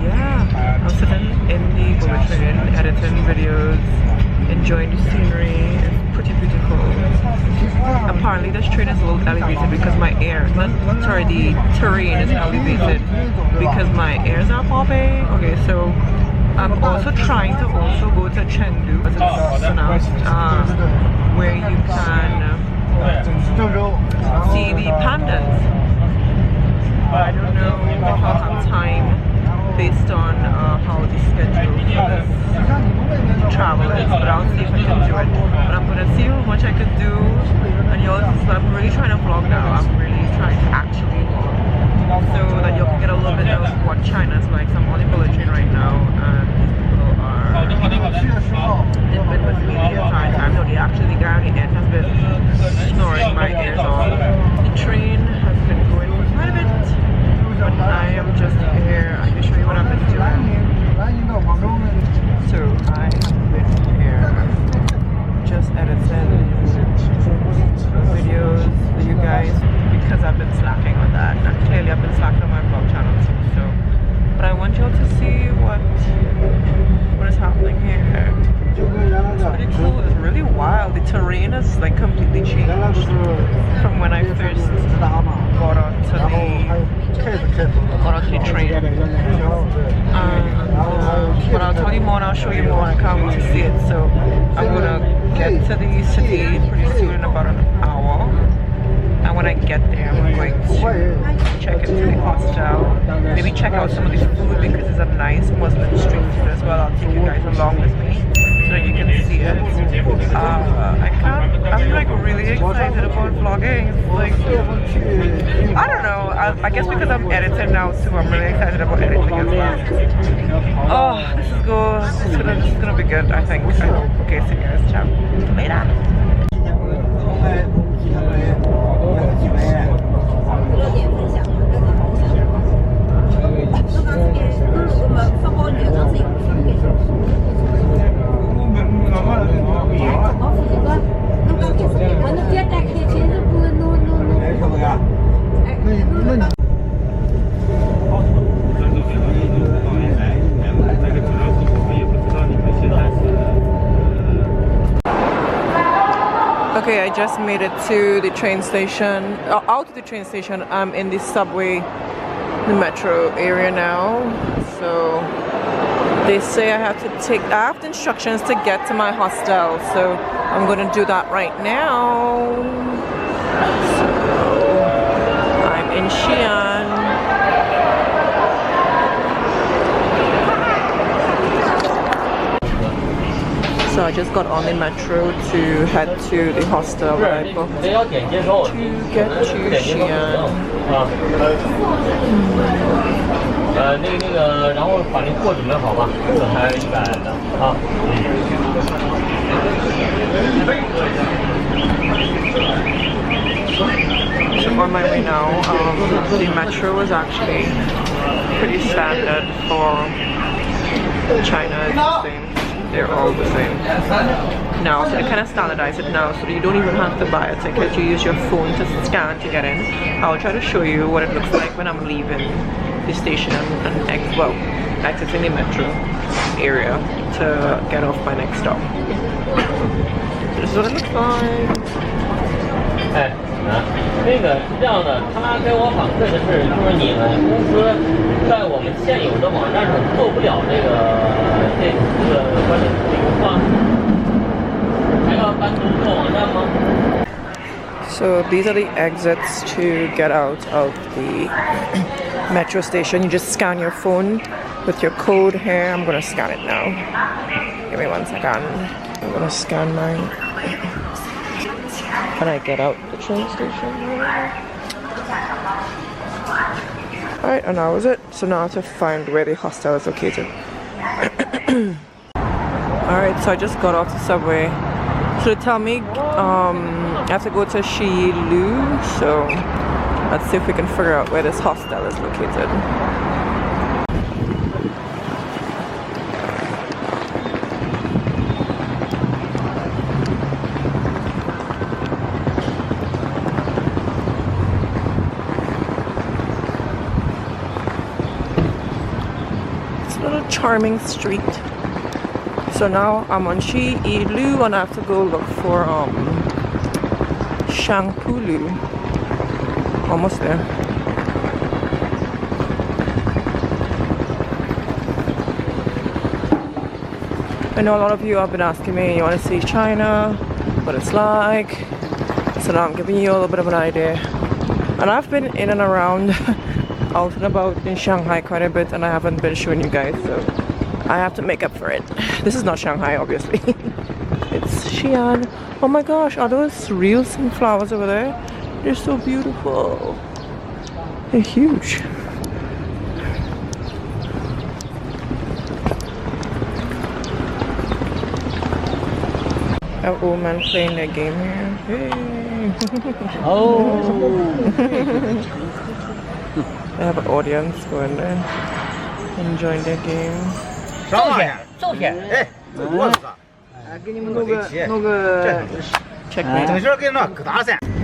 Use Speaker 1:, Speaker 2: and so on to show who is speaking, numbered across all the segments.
Speaker 1: yeah, I'm sitting in the bullet train, editing videos, enjoying the scenery. It's pretty beautiful. Apparently this train is a little elevated because my air, sorry, the terrain is elevated because my ears are popping. Okay, so I'm also trying to go to Chengdu as where you can see the pandas. But I don't know if I'll have time based on how the schedule for this travel is, but I'll see if I can do it. But I'm gonna see how much I could do, and y'all, I'm really trying to vlog now. I'm really trying to actually vlog so that you can get a little bit of what China's like. So I'm on the bullet train right now, and people are they've been with me the entire time. No, the guy on the end has been snoring my ears off. The train has been going for quite a bit, but I am just here. I can show you what I've been doing. So I have been here just editing videos for you guys because I've been slacking on that. And clearly I've been slacking on my vlog channel too. So, but I want y'all to see what is happening here. It's pretty cool. It's really wild. The terrain is like completely changed from when I first got onto the train. But I'll tell you more and I'll show you more. I can't wait to see it. So I'm gonna get to the city pretty soon in about an hour. And when I get there, I'm going to check into the hostel. Maybe check out some of this food because it's a nice Muslim street food as well. I'll take you guys along with me so you can see it. I'm like really excited about vlogging. It's like, I don't know. I guess because I'm editing now too, I'm really excited about editing as well. Oh, this is good. This is gonna be good, I think. I hope. Okay, see you guys. Ciao. Later. Okay, I just made it to the train station, out of the train station. I'm in the subway, the metro area now. So they say I have the instructions to get to my hostel. So I'm gonna do that right now. So I'm in Xi'an. So I just got on the metro to head to the hostel that I booked to get to Xi'an. So on my way now, the metro is actually pretty standard for China. It's the same. They're all the same now, so they kind of standardize it now, so you don't even have to buy a ticket. You use your phone to scan to get in. I'll try to show you what it looks like when I'm leaving the station and exiting the metro area to get off my next stop. This is what it looks like. 那个是这样的，他给我反馈的是，就是你们公司在我们现有的网站上做不了这个关键词流吗？还要单独做网站吗？ So these are the exits to get out of the metro station. You just scan your phone with your code here. I'm gonna scan it now. Give me 1 second. I'm gonna scan mine. Can I get out the train station? Alright, and that was it. So now I have to find where the hostel is located. Alright, so I just got off the subway. So they tell me I have to go to Shilu. So let's see if we can figure out where this hostel is located. charming street. So now I'm on Xi'an and I have to go look for Shangpulu. Almost there. I know a lot of you have been asking me, you want to see China, what it's like. So now I'm giving you a little bit of an idea. And I've been in and around, out and about in Shanghai quite a bit, and I haven't been showing you guys, so I have to make up for it. This is not Shanghai, obviously. It's Xi'an. Oh my gosh, are those real sunflowers over there? They're so beautiful. They're huge. An old man playing their game here. Hey.
Speaker 2: Oh.
Speaker 1: They have an audience going there, enjoying their game. Check me.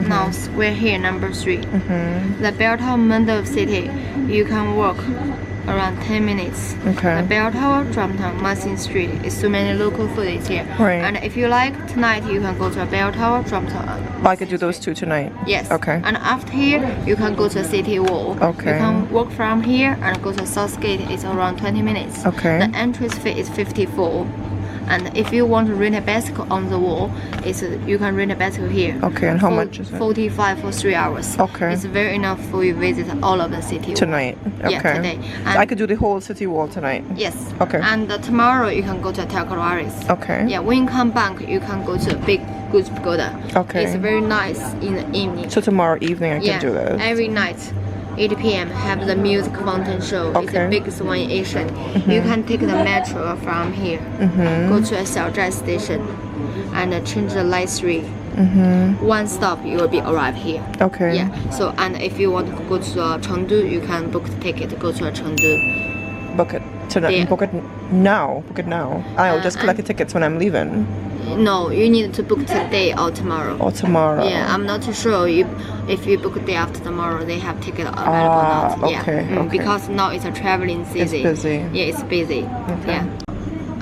Speaker 3: Now we're here, number 3. The Bell Tower Mundov City. You can walk around 10 minutes.
Speaker 1: Okay.
Speaker 3: The Bell Tower, Drumtown, Mussing Street. Is so many local food is here.
Speaker 1: Right.
Speaker 3: And if you like, tonight you can go to a Bell Tower, Drumtown.
Speaker 1: Oh, I could do those two tonight.
Speaker 3: Yes.
Speaker 1: Okay.
Speaker 3: And after here, you can go to City Wall.
Speaker 1: Okay.
Speaker 3: You can walk from here and go to South Gate. It's around 20 minutes.
Speaker 1: Okay.
Speaker 3: The entrance fee is 54. And if you want to rent a bicycle on the wall, you can rent a bicycle here.
Speaker 1: Okay, and how much is it?
Speaker 3: 45 for 3 hours.
Speaker 1: Okay.
Speaker 3: It's very enough for you visit all of the city.
Speaker 1: Tonight. Okay.
Speaker 3: Yeah, today.
Speaker 1: So I could do the whole city wall tonight.
Speaker 3: Yes.
Speaker 1: Okay.
Speaker 3: And tomorrow you can go to Terracotta Warriors.
Speaker 1: Okay.
Speaker 3: Yeah, when you come back, you can go to Big Goose Pagoda.
Speaker 1: Okay.
Speaker 3: It's very nice in the evening.
Speaker 1: So tomorrow evening I can do this.
Speaker 3: Every night, 8 p.m. have the music fountain show. It's
Speaker 1: Okay.
Speaker 3: the biggest one in Asia. You can take the metro from here, go to a Xi'an station, and change the line 3. One stop, you will be arrive here.
Speaker 1: Okay.
Speaker 3: Yeah. So and if you want to go to Chengdu, you can book the ticket to go to Chengdu.
Speaker 1: Book it tonight.
Speaker 3: Yeah.
Speaker 1: Book it now. Book it now. I'll just collect the tickets when I'm leaving.
Speaker 3: No, you need to book today or tomorrow.
Speaker 1: Or tomorrow.
Speaker 3: Yeah, I'm not too sure if you book day after tomorrow, they have ticket available or not. Yeah,
Speaker 1: okay, okay.
Speaker 3: Because now it's a traveling season.
Speaker 1: It's busy.
Speaker 3: Yeah, it's busy.
Speaker 1: Okay.
Speaker 3: Yeah.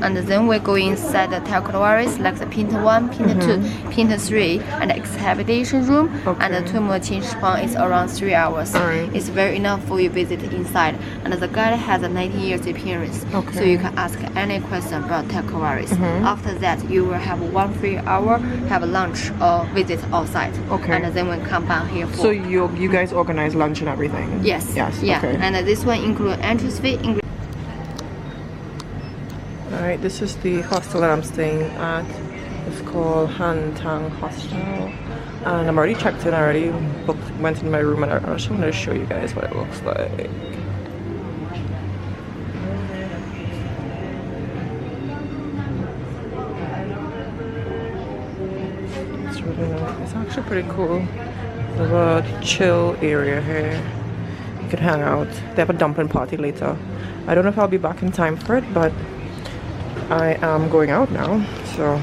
Speaker 3: And then we go inside the Terracotta Warriors, like the Pinter 1, Pinter 2, Pinter 3, and the exhibition room.
Speaker 1: Okay.
Speaker 3: And the Tumo Span is around 3 hours.
Speaker 1: Alright.
Speaker 3: It's very enough for you visit inside. And the guide has a 90 years experience.
Speaker 1: Okay.
Speaker 3: So you can ask any question about Terracotta Warriors. After that, you will have 1 free hour, have a lunch or visit outside.
Speaker 1: Okay.
Speaker 3: And then we come back here for.
Speaker 1: So you guys organize lunch and everything?
Speaker 3: Yes.
Speaker 1: Yes.
Speaker 3: Yeah.
Speaker 1: Okay.
Speaker 3: And this one include entrance fee.
Speaker 1: Alright, this is the hostel that I'm staying at. It's called Htang Hostel. And I'm already checked in, I already went in my room, and I just want to show you guys what it looks like. It's really nice. It's actually pretty cool. There's a chill area here. You can hang out. They have a dumpling party later. I don't know if I'll be back in time for it, but I am going out now, so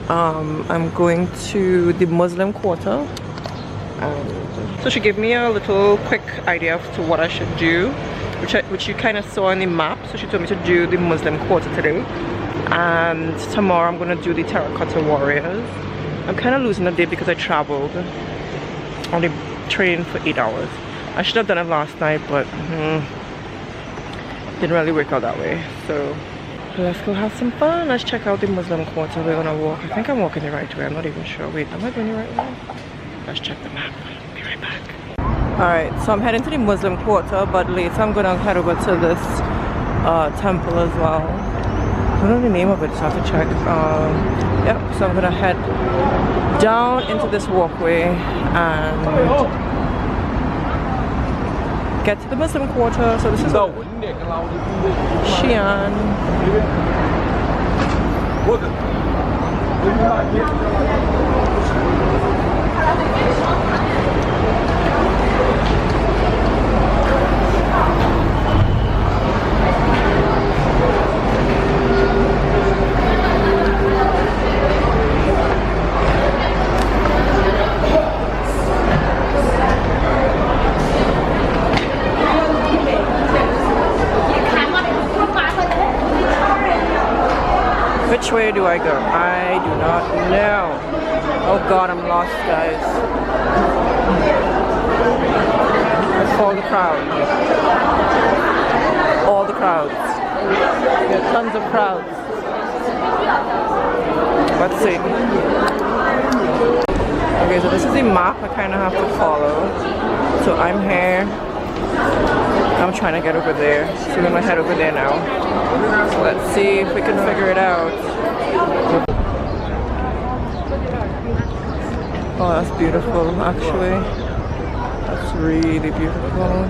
Speaker 1: I'm going to the Muslim quarter. So she gave me a little quick idea as to what I should do, which you kind of saw on the map. So she told me to do the Muslim quarter today, and tomorrow I'm going to do the Terracotta Warriors. I'm kind of losing a day because I traveled on the train for 8 hours. I should have done it last night, but didn't really work out that way. So let's go have some fun. Let's check out the Muslim quarter. We're gonna walk. I think I'm walking the right way. I'm not even sure. Wait, am I going the right way? Let's check the map. Be right back. Alright, so I'm heading to the Muslim quarter, but later I'm gonna head over to this temple as well. I don't know the name of it, so I have to check. Yep, so I'm gonna head down into this walkway and get to the Muslim quarter. So this is Xi'an. I go? I do not know. Oh god, I'm lost, guys. Let's follow the crowd. All the crowds. There are tons of crowds. Let's see. Okay, so this is the map I kind of have to follow. So I'm here. I'm trying to get over there. So we're gonna head over there now. So let's see if we can figure it out. Oh, that's beautiful, actually. That's really beautiful.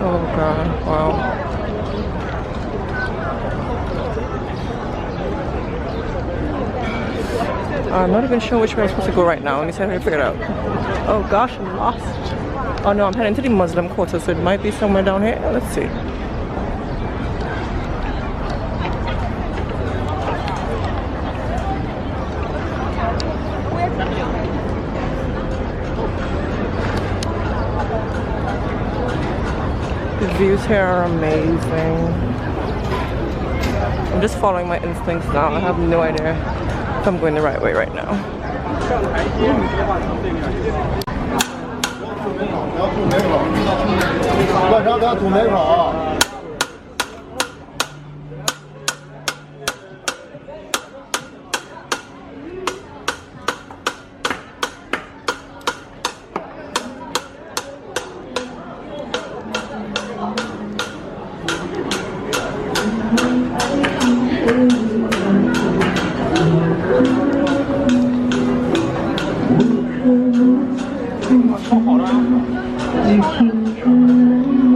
Speaker 1: Oh god, wow. I'm not even sure which way I'm supposed to go right now. Let me see if I can figure it out. Oh gosh, I'm lost. Oh no, I'm heading to the Muslim quarter, so it might be somewhere down here. Let's see. The views here are amazing. I'm just following my instincts now. I have no idea if I'm going the right way right now.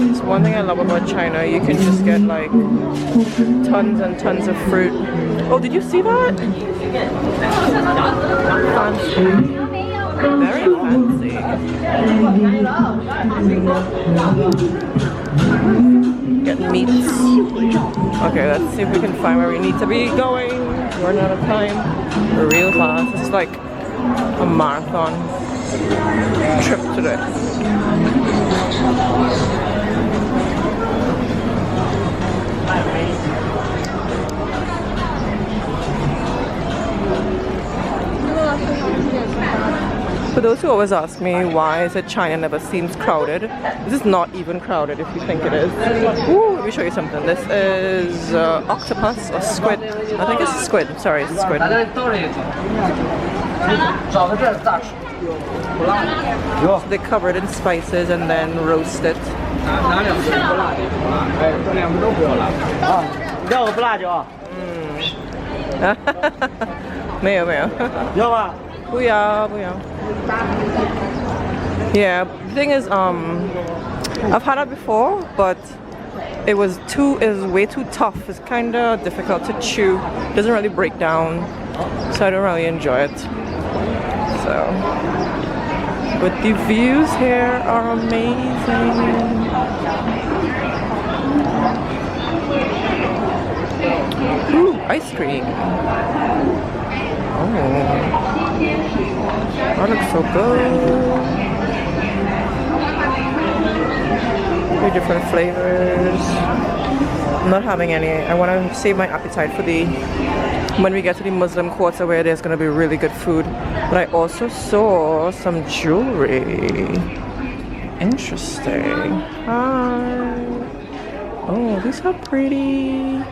Speaker 1: It's one thing I love about China. You can just get like tons and tons of fruit. Oh, did you see that? Fancy. Very fancy. Get meats. Okay, let's see if we can find where we need to be going. We're running out of time. We're real fast. This is like a marathon trip today. For those who always ask me why is it China never seems crowded, this is not even crowded if you think it is. Ooh, let me show you something. This is octopus or squid. I think it's squid. Sorry, it's squid. So they cover it in spices and then roast it. Yeah, the thing is, I've had it before, but it was way too tough. It's kind of difficult to chew. It doesn't really break down, so I don't really enjoy it. So, but the views here are amazing. Ooh, ice cream. Oh, that looks so good. Very different flavors. I'm not having any. I want to save my appetite for when we get to the Muslim quarter where there's going to be really good food. But I also saw some jewelry. Interesting. Hi. Oh, these are pretty.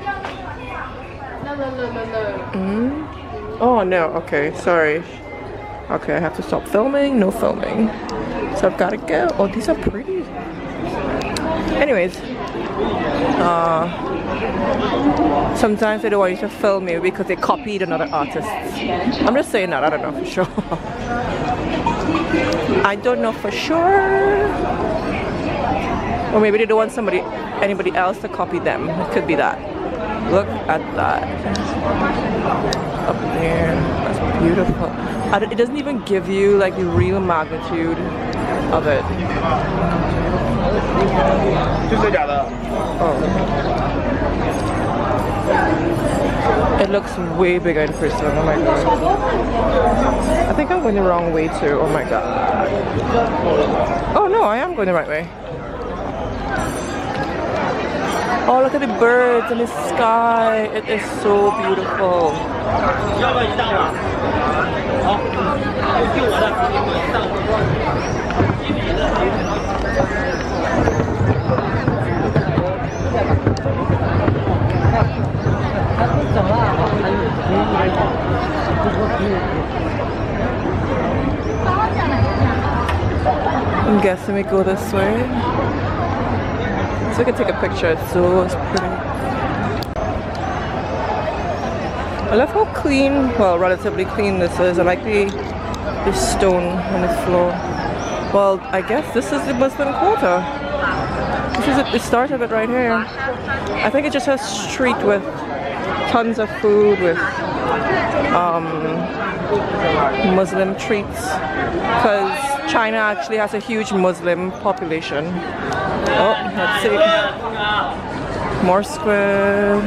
Speaker 1: Oh no, okay, sorry. Okay, I have to stop filming. No filming. So I've got to go. Oh, these are pretty. Anyways, sometimes they don't want you to film me because they copied another artist. I'm just saying that, I don't know for sure. I don't know for sure. Or maybe they don't want anybody else to copy them. It could be that. Look at that. Up there. That's beautiful. It doesn't even give you like the real magnitude of it. Oh. It looks way bigger in person. Oh my god. I think I'm going the wrong way too. Oh my god. Oh no, I am going the right way. Oh, look at the birds and the sky. It is so beautiful. I'm guessing we go this way. So we can take a picture. It's pretty. I love how clean, well, relatively clean this is. I like the stone on the floor. Well, I guess this is the Muslim quarter. This is at the start of it right here. I think it just has street with tons of food with Muslim treats, because China actually has a huge Muslim population. Oh, let's see. More squid.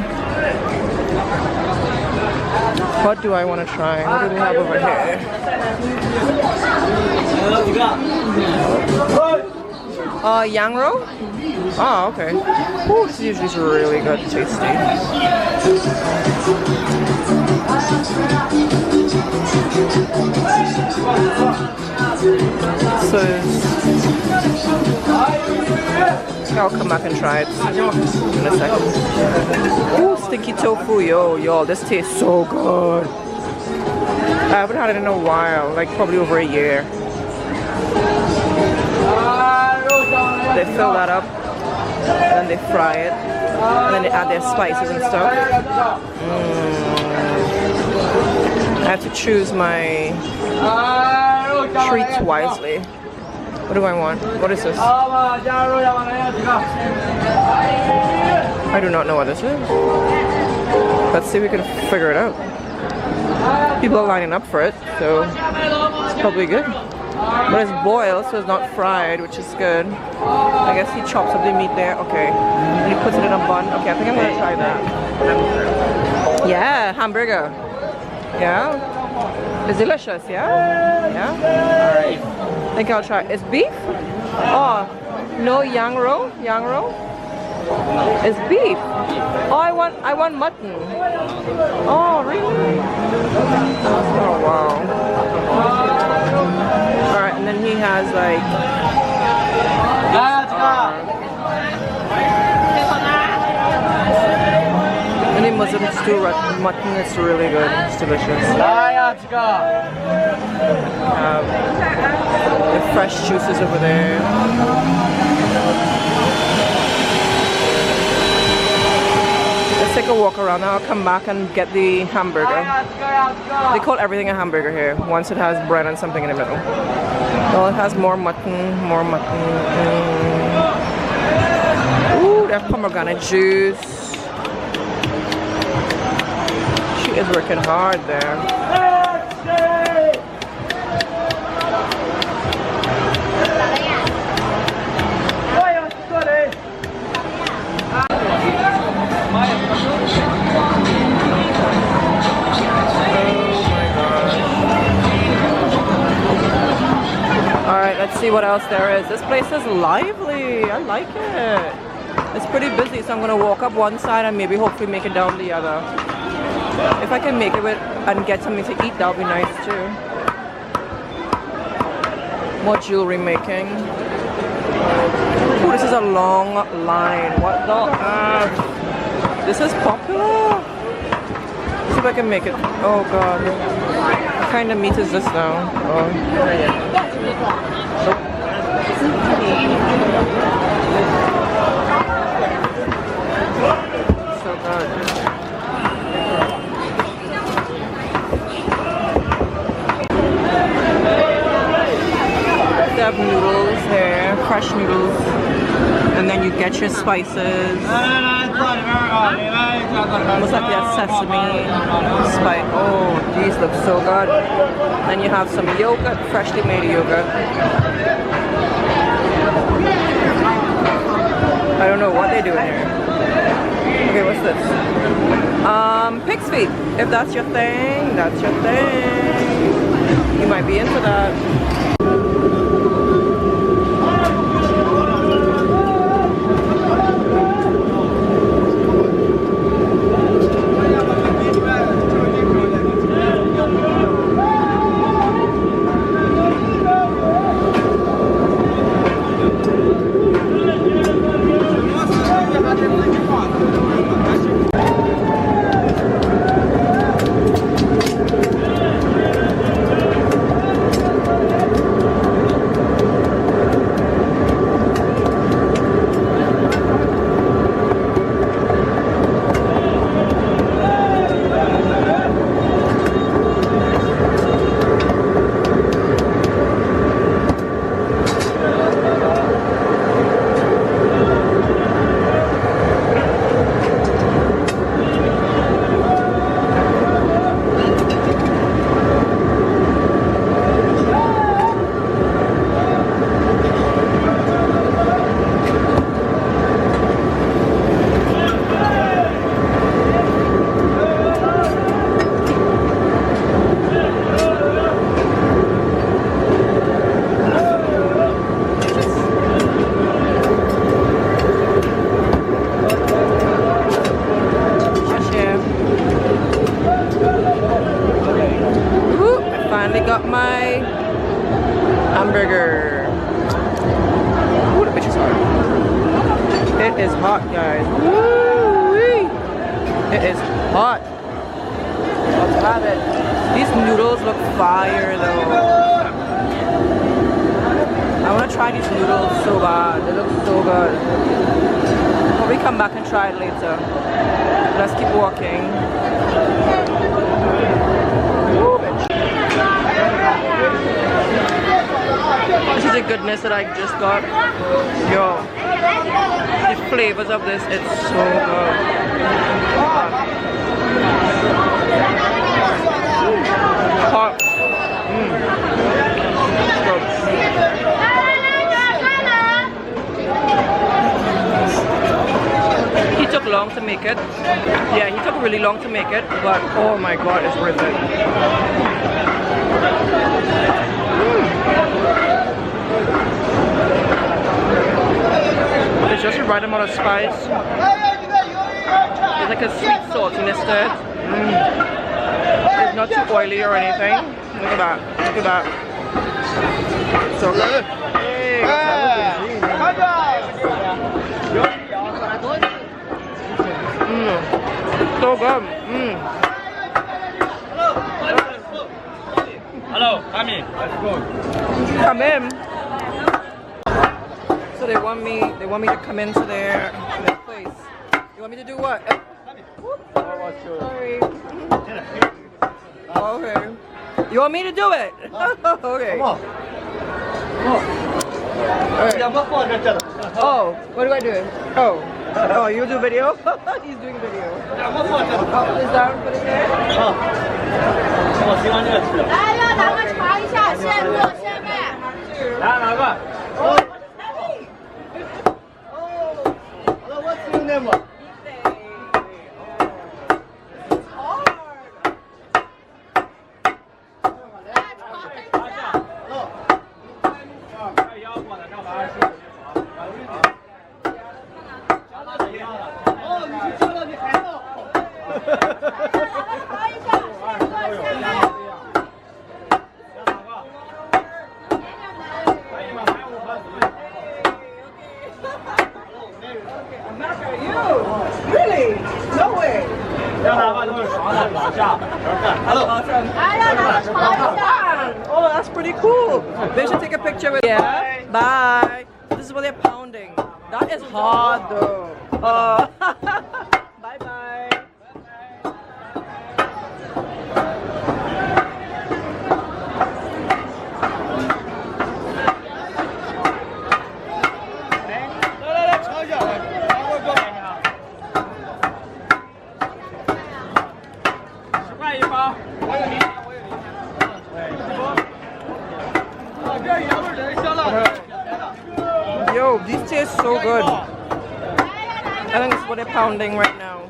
Speaker 1: What do I want to try? What do they have over here? Yang roe? Oh, okay. Ooh, this is usually really good, tasty. So I'll come back and try it in a second. Ooh, stinky tofu, yo, this tastes so good. I haven't had it in a while, like probably over a year. They fill that up, and then they fry it, and then they add their spices and stuff. I have to choose my treats wisely. What do I want? What is this? I do not know what this is. Let's see if we can figure it out. People are lining up for it, so it's probably good. But it's boiled, so it's not fried, which is good. I guess he chops up the meat there. Okay. And he puts it in a bun. Okay, I think I'm gonna try that. Yeah, hamburger. Yeah. It's delicious, yeah? Yeah? Alright. I think I'll try. It's beef? Oh, no yang roe? Yang roe? It's beef. Oh, I want mutton. Oh, really? Oh, wow. Alright, and then he has like any Muslim stew mutton. It's really good. It's delicious. The fresh juices over there. Let's take a walk around. Now I'll come back and get the hamburger. They call everything a hamburger here once it has bread and something in the middle. Well, it has more mutton, more mutton. Ooh, they have pomegranate juice. She is working hard there. Alright, let's see what else there is. This place is lively. I like it. It's pretty busy, so I'm going to walk up one side and maybe hopefully make it down the other. If I can make it and get something to eat, that would be nice too. More jewelry making. Ooh, this is a long line. What the earth? This is popular. Let's see if I can make it. Oh god. What kind of meat is this now? Oh. So good. They have noodles here, fresh noodles, and then you get your spices. Almost like they have sesame spice. Oh, these look so good. Then you have some yogurt, freshly made yogurt. I don't know what they do in here. Okay, what's this? Pig's feet. If that's your thing, that's your thing. You might be into that. my hamburger. Ooh, the bitch is hot. It is hot, guys. Woo-wee. It is hot. Let's have it. These noodles look fire though. I want to try these noodles so bad. They look so good. Probably come back and try it later. Let's keep walking. Woo, bitch. This is the goodness that I just got. Yo, the flavors of this, it's so good. Hot. He took long to make it. Yeah, he took really long to make it, but oh my god, it's worth it. It's just the right amount of spice. It's like a sweet saltiness to it. It's not too oily or anything. Look at that. Look at that. So good. Hey, so good.
Speaker 2: Hello, come in. Let's go.
Speaker 1: Come in. So they want me to come into their place. You want me to do what? Sorry. Okay. You want me to do it? Okay.
Speaker 2: Come on.
Speaker 1: Alright. Oh, what do I do? Oh, you do video? He's doing video. Oh, is that put it there?
Speaker 2: 我喜欢这个吃的。
Speaker 3: 来，让咱们尝一下现做现卖。
Speaker 2: 来，哪个？哦，what's your name?
Speaker 1: Oh, that's pretty cool. They should take a picture with. Yeah. Bye. This is what they're pounding. That is hard though. Bye bye. Yo, these taste so good. I think it's what they're pounding right now.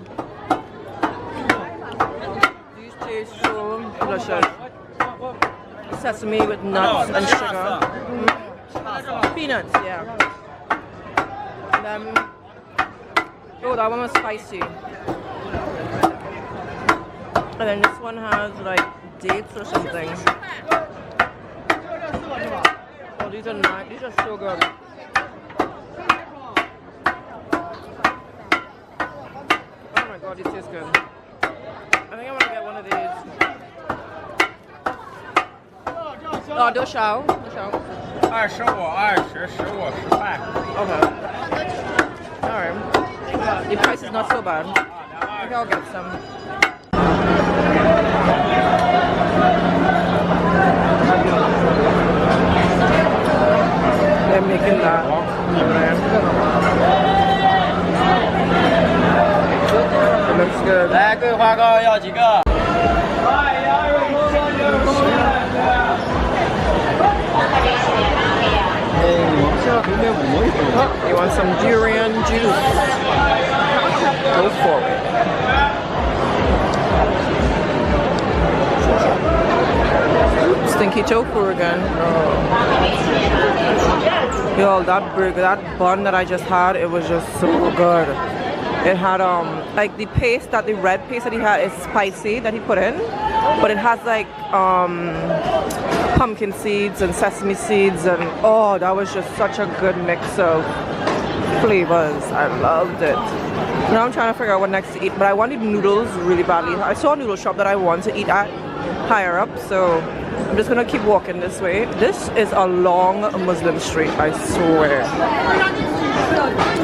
Speaker 1: These taste so delicious. Sesame with nuts and sugar. Peanuts, yeah. And then, oh, that one was spicy. And then this one has like dates or something. Oh, these are nice. These are so good. Oh my god, these taste good. I think I want to get one of these. Oh, 多少？多少？25、20、15、10块。Okay. Alright. The price is not so bad. Maybe I'll get some. They're making that. It looks good.
Speaker 2: 来，桂花糕要几个？
Speaker 1: Oh, you want some durian juice? Go for it. Stinky tofu again. Oh. Yo, that burger, that bun that I just had, it was just so good. It had like the paste, the red paste that he had is spicy that he put in, but it has like pumpkin seeds and sesame seeds, and oh, that was just such a good mix of flavors. I loved it. Now I'm trying to figure out what next to eat, but I wanted noodles really badly. I saw a noodle shop that I want to eat at higher up, so I'm just gonna keep walking this way. This is a long Muslim street, I swear.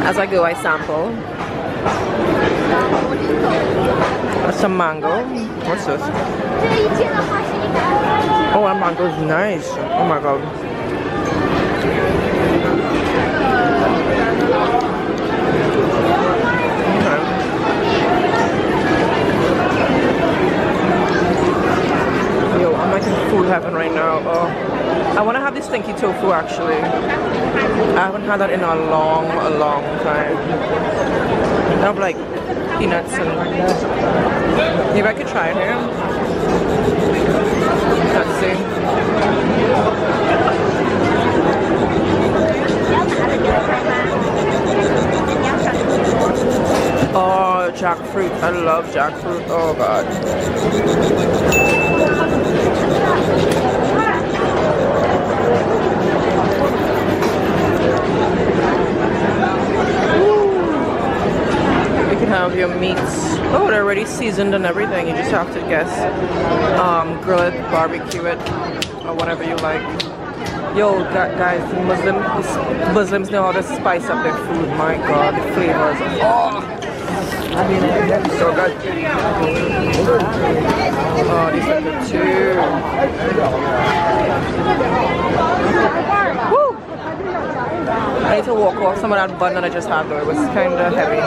Speaker 1: As I go, I sample. Some mango. What's this? Oh, that mango is nice. Oh my god. Yo, I'm like in food heaven right now. Oh, I want to have this stinky tofu actually. I haven't had that in a long time. I have like peanuts and maybe I could try it here. Let's see. Oh, jackfruit. I love jackfruit. Oh god. You can have your meats. Oh, they're already seasoned and everything. You just have to guess. Grill it, barbecue it, or whatever you like. Yo, guys, Muslims know how to spice up their food. My god, the flavors. Oh, so good. Oh, these are good too. Woo! I need to walk off some of that bun that I just had though. It was kind of heavy.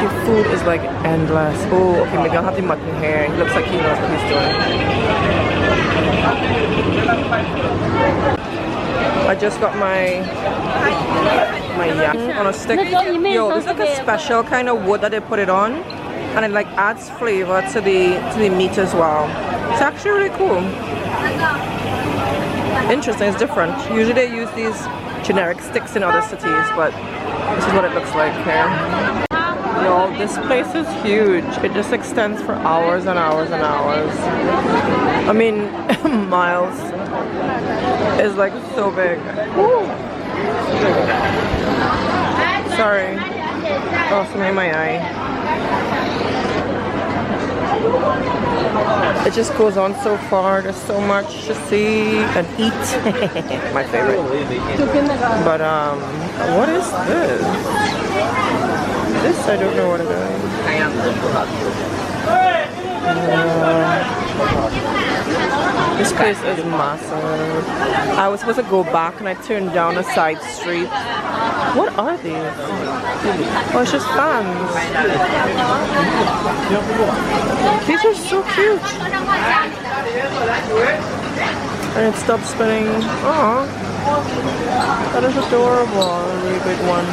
Speaker 1: The food is like endless. Oh, okay, maybe I'll have the mutton here. He looks like he knows what he's doing. I just got my yam on a stick. Yo, it's like a special kind of wood that they put it on, and it like adds flavor to the meat as well. It's actually really cool. Interesting, it's different. Usually they use these generic sticks in other cities, but this is what it looks like here. Yo, this place is huge. It just extends for hours and hours and hours. I mean, miles. It's like so big. Woo. Sorry. Oh, something in my eye. It just goes on so far. There's so much to see and eat. My favorite. But what is this? This I don't know what it is. This place is massive. I was supposed to go back and I turned down a side street. What are these? Oh, it's just fans. These are so cute. And it stopped spinning. Oh, that is adorable. A really big one.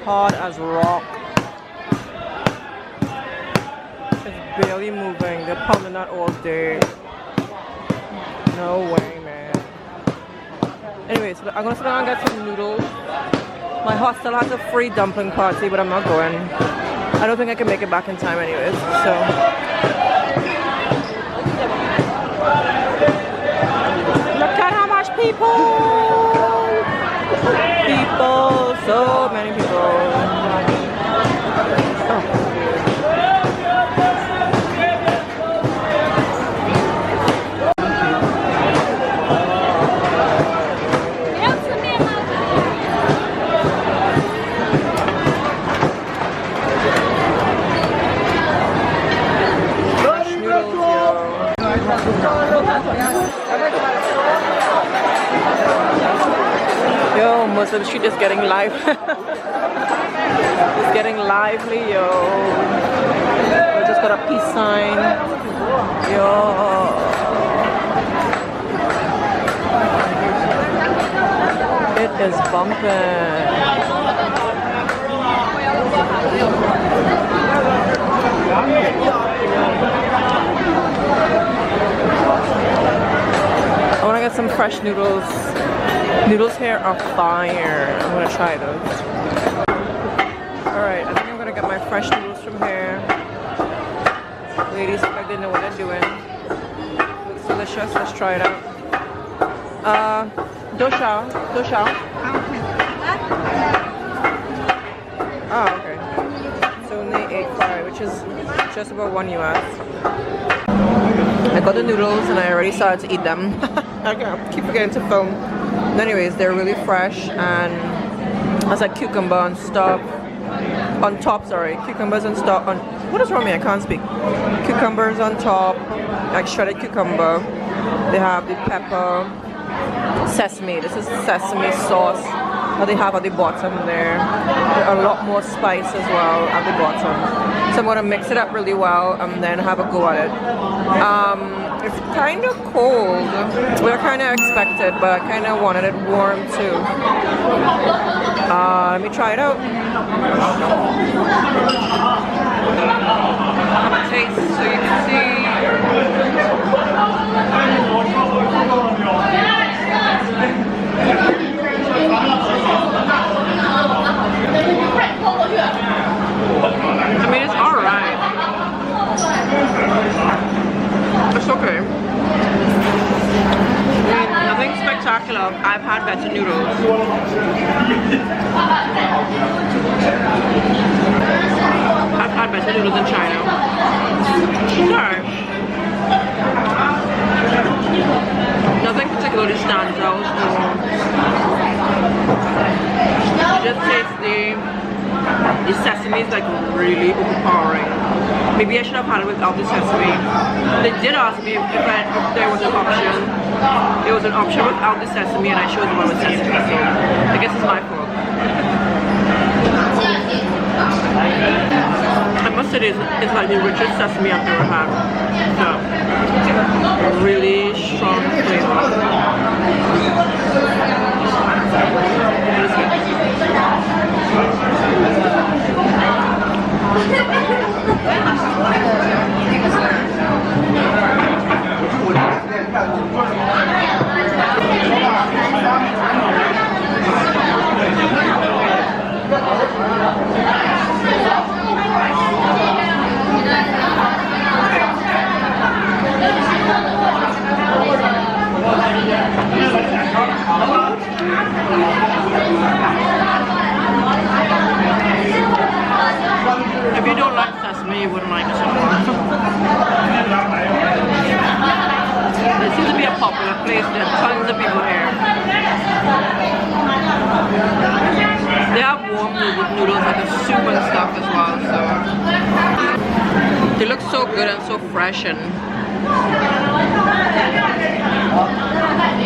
Speaker 1: hard as rock. It's barely moving. They're pounding that all day. No way, man. Anyway, so I'm gonna sit down and get some noodles. My hostel has a free dumpling party, but I'm not going. I don't think I can make it back in time anyways, so. Look at how much people! People, so many people. Oh. Yo, most of the street is getting live. It's getting lively, yo. We just got a peace sign. Yo. It is bumping. I want to get some fresh noodles. Noodles here are fire. I'm gonna try those. Alright, I think I'm gonna get my fresh noodles from here. Ladies look like they know what they're doing. Looks delicious. Let's try it out. Dosha. Oh, okay. So only 8.5, which is just about $1 US. I got the noodles and I already started to eat them. I keep forgetting to film. Anyways, they're really fresh and it's like cucumber on top. Cucumbers on top. What is wrong with me? I can't speak. Cucumbers on top, like shredded cucumber. They have the pepper, sesame. This is sesame sauce that they have at the bottom there. There are a lot more spice as well at the bottom. So I'm gonna mix it up really well and then have a go at it. It's kind of cold. We're kind of expected, but I kind of wanted it warm too. Let me try it out. Taste so you can see. I mean, it's alright. It's okay. I mean, nothing spectacular. I've had better noodles. I've had better noodles in China. Sorry. Nothing particularly stands out. Just taste the sesame is like really overpowering. Maybe I should have had it without the sesame. They did ask me if there was an option. There was an option without the sesame and I chose the one with sesame, so I guess it's my fault. I must say it's like the richest sesame I've ever had. So, really strong flavor. If you don't like sesame, you wouldn't like this at all. It seems to be a popular place. There are tons of people here. They have warm noodles like a soup and stuff as well. So they look so good and so fresh, and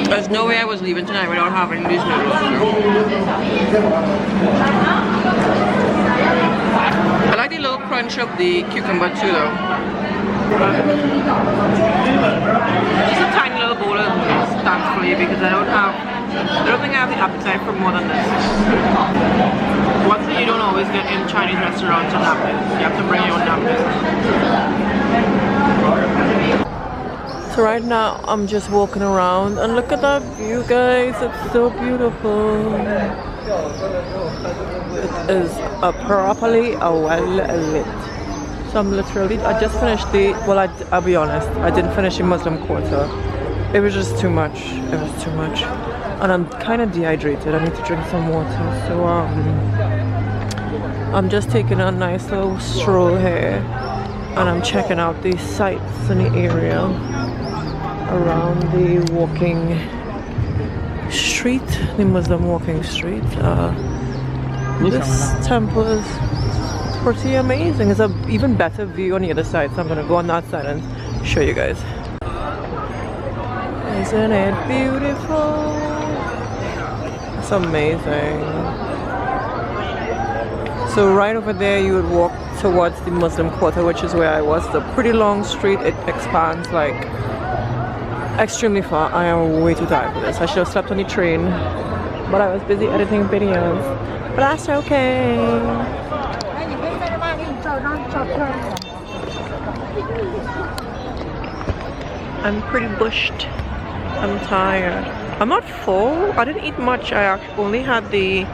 Speaker 1: there's no way I was leaving tonight without having these noodles. I like the little crunch of the cucumber too though. Just a tiny little bowl of noodles, thankfully, because I don't have I don't think I have the appetite for more than this. One thing you don't always get in Chinese restaurants are napkins. You have to bring your own napkins. So right now I'm just walking around and look at that view, guys. It's so beautiful. It is properly well lit. So I'm literally, I just finished the, well I'll be honest, I didn't finish the Muslim quarter. It was just too much. It was too much. And I'm kind of dehydrated. I need to drink some water. So I'm just taking a nice little stroll here. And I'm checking out the sights in the area around the walking street, the Muslim walking street. This temple is pretty amazing. It's an even better view on the other side, so I'm gonna go on that side and show you guys. Isn't it beautiful? It's amazing. So right over there you would walk towards the Muslim quarter, which is where I was. It's a pretty long street. It expands like extremely far. I am way too tired for this. I should have slept on the train, but I was busy editing videos. But that's okay. I'm pretty bushed. I'm tired. I'm not full. I didn't eat much. I actually only had the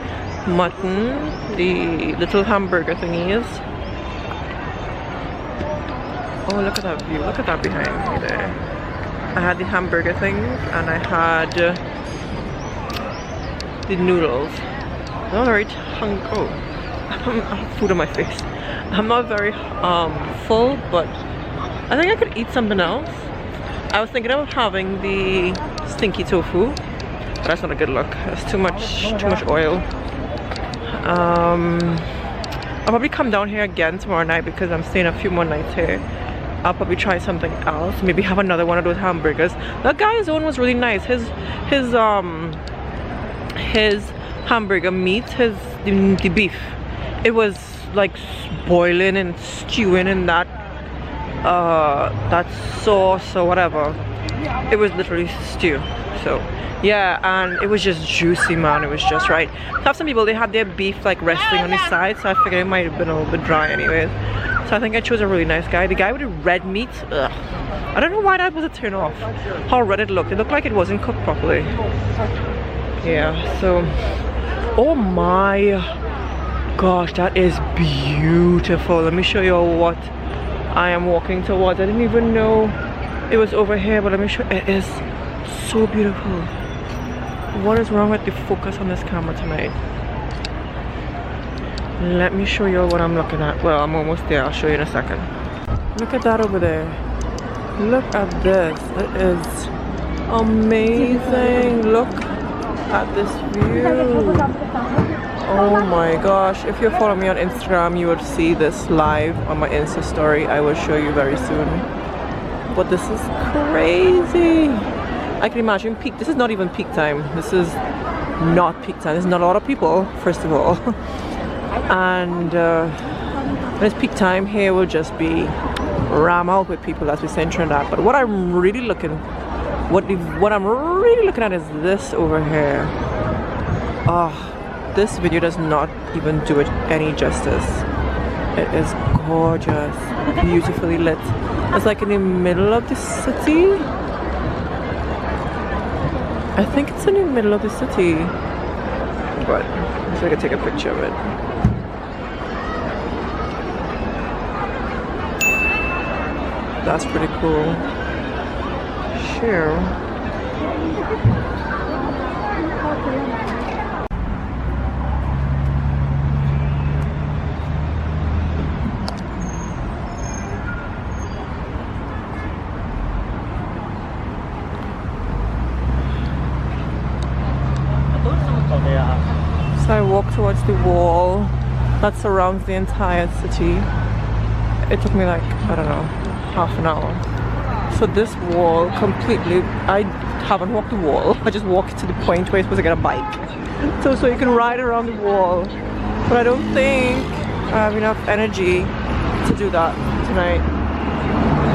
Speaker 1: mutton, the little hamburger thingies. Oh, look at that view. Look at that behind me there. I had the hamburger things and I had the noodles. I'm not very hungry. Oh, I have food on my face. I'm not very full, but I think I could eat something else. I was thinking of having the stinky tofu, but that's not a good look. It's too much oil. I'll probably come down here again tomorrow night because I'm staying a few more nights here. I'll probably try something else. Maybe have another one of those hamburgers. That guy's own was really nice. His hamburger meat, the beef, it was like boiling and stewing in that sauce or whatever. It was literally stew. So yeah, and it was just juicy, man. It was just right. I have some people, they had their beef like resting on the side, so I figured it might have been a little bit dry anyways. So I think I chose a really nice guy. The guy with the red meat, ugh. I don't know why that was a turn off. How red it looked. It looked like it wasn't cooked properly. Yeah, so oh my gosh, that is beautiful. Let me show you all what I am walking towards. I didn't even know it was over here, but let me show you. It is so beautiful. What is wrong with the focus on this camera tonight? Let me show you what I'm looking at. Well, I'm almost there. I'll show you in a second. Look at that over there. Look at this. It is amazing. Look at this view. Oh my gosh. If you follow me on Instagram, you would see this live on my Insta story. I will show you very soon. But this is crazy. I can imagine peak. This is not even peak time. This is not peak time. There's not a lot of people, first of all. And when it's peak time, here will just be ram out with people, as we say in Trinidad. But what I'm really looking at is this over here. Oh, this video does not even do it any justice. It is gorgeous, beautifully lit. It's like in the middle of the city. I think it's in the middle of the city, but so I can take a picture of it. That's pretty cool. Sure. So I walked towards the wall that surrounds the entire city. It took me like, I don't know, half an hour. So this wall completely, I haven't walked the wall. I just walked to the point where you're supposed to get a bike. So you can ride around the wall. But I don't think I have enough energy to do that tonight.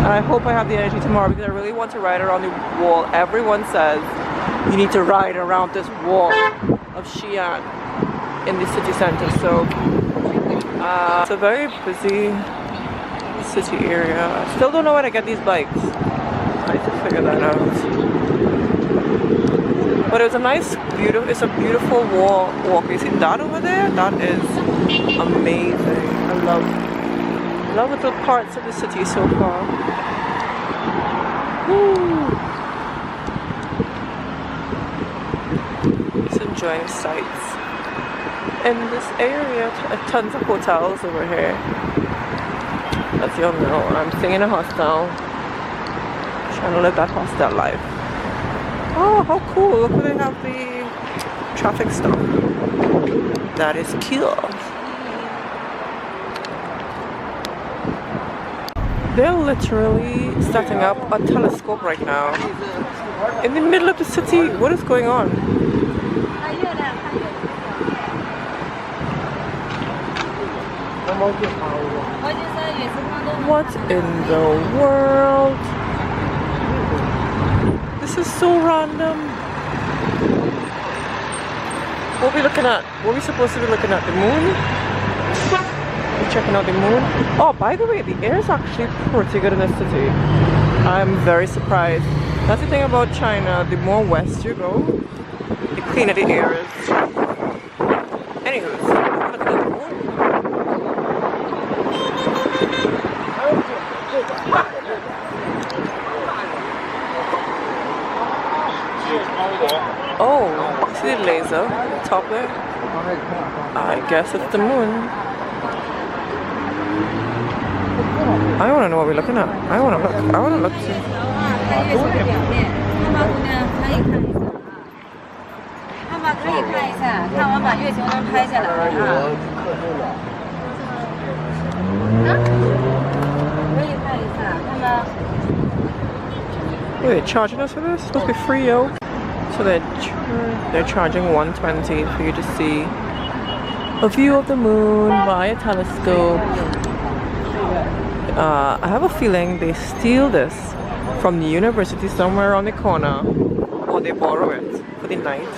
Speaker 1: And I hope I have the energy tomorrow because I really want to ride around the wall. Everyone says you need to ride around this wall of Xi'an in the city center. So it's a very busy city area. I still don't know where to get these bikes. I need to figure that out. But it was a nice, it's a beautiful walk. You see that over there? That is amazing. I love little parts of the city so far. Woo. Just enjoying sights. In this area, tons of hotels over here. As you all know, I'm staying in a hostel. Trying to live that hostel life. Oh, how cool. Look where they have the traffic stop. That is cool. They're literally setting up a telescope right now. In the middle of the city. What is going on? What in the world? This is so random. What are we looking at? What are we supposed to be looking at? The moon? We're checking out the moon. Oh, by the way, the air is actually pretty good in this city. I'm very surprised. That's the thing about China. The more west you go, the cleaner the air is. Anywho, look at the moon. Oh, see the laser top there? I guess it's the moon. I want to know what we're looking at. I want to look too. Wait, they're charging us for this? It's supposed to be free, yo. So they're charging $120 for you to see a view of the moon by a telescope. I have a feeling they steal this from the university somewhere on the corner, or they borrow it for the night.